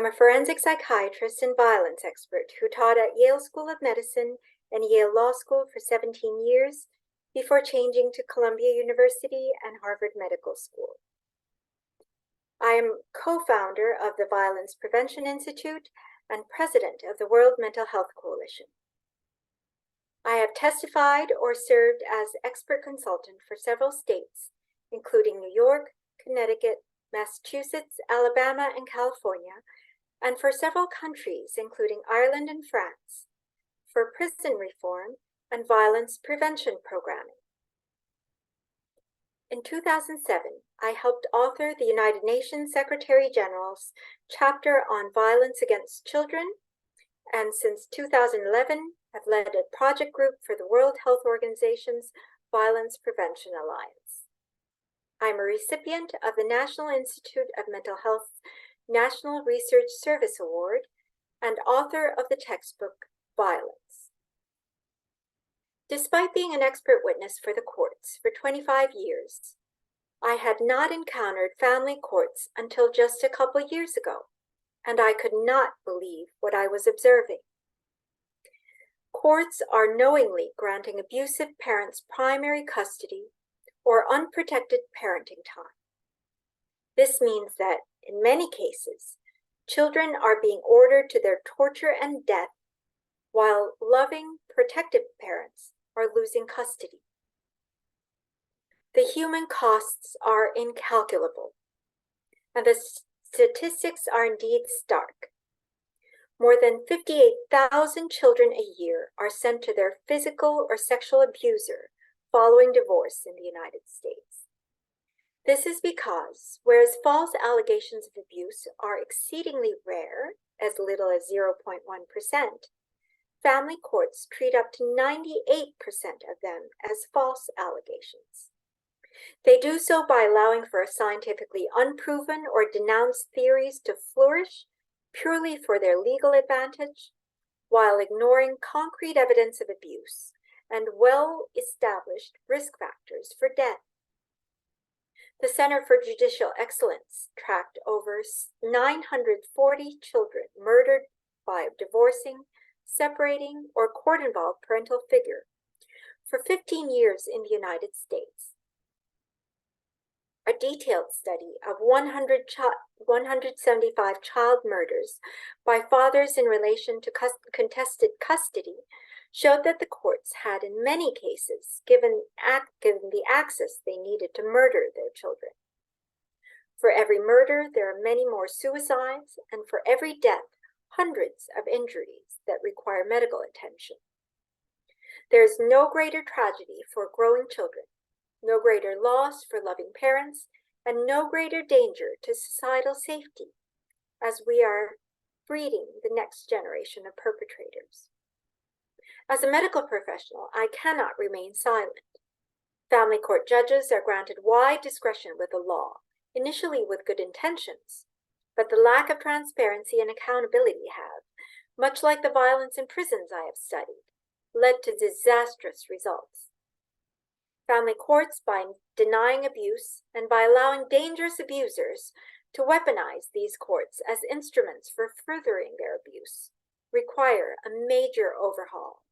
I'm a forensic psychiatrist and violence expert who taught at Yale School of Medicine and Yale Law School for 17 years before changing to Columbia University and Harvard Medical School. I am co-founder of the Violence Prevention Institute and president of the World Mental Health Coalition. I have testified or served as expert consultant for several states, including New York, Connecticut, Massachusetts, Alabama, and California, and for several countries, including Ireland and France, for prison reform and violence prevention programming. In 2007, I helped author the United Nations Secretary General's chapter on violence against children, and since 2011, have led a project group for the World Health Organization's Violence Prevention Alliance. I'm a recipient of the National Institute of Mental Health's National Research Service Award and author of the textbook Violence. Despite being an expert witness for the courts for 25 years, I had not encountered family courts until just a couple years ago, and I could not believe what I was observing. Courts are knowingly granting abusive parents primary custody or unprotected parenting time. This means that, in many cases, children are being ordered to their torture and death, while loving, protective parents are losing custody. The human costs are incalculable, and the statistics are indeed stark. More than 58,000 children a year are sent to their physical or sexual abuser following divorce in the United States. This is because, whereas false allegations of abuse are exceedingly rare, as little as 0.1%, family courts treat up to 98% of them as false allegations. They do so by allowing for scientifically unproven or denounced theories to flourish purely for their legal advantage, while ignoring concrete evidence of abuse and well-established risk factors for death. The Center for Judicial Excellence tracked over 940 children murdered by a divorcing, separating, or court-involved parental figure for 15 years in the United States. A detailed study of 175 child murders by fathers in relation to contested custody showed that the courts had, in many cases, given the access they needed to murder their children. For every murder, there are many more suicides, and for every death, hundreds of injuries that require medical attention. There is no greater tragedy for growing children, no greater loss for loving parents, and no greater danger to societal safety as we are breeding the next generation of perpetrators. As a medical professional, I cannot remain silent. Family court judges are granted wide discretion with the law, initially with good intentions, but the lack of transparency and accountability have, much like the violence in prisons I have studied, led to disastrous results. Family courts, by denying abuse and by allowing dangerous abusers to weaponize these courts as instruments for furthering their abuse, require a major overhaul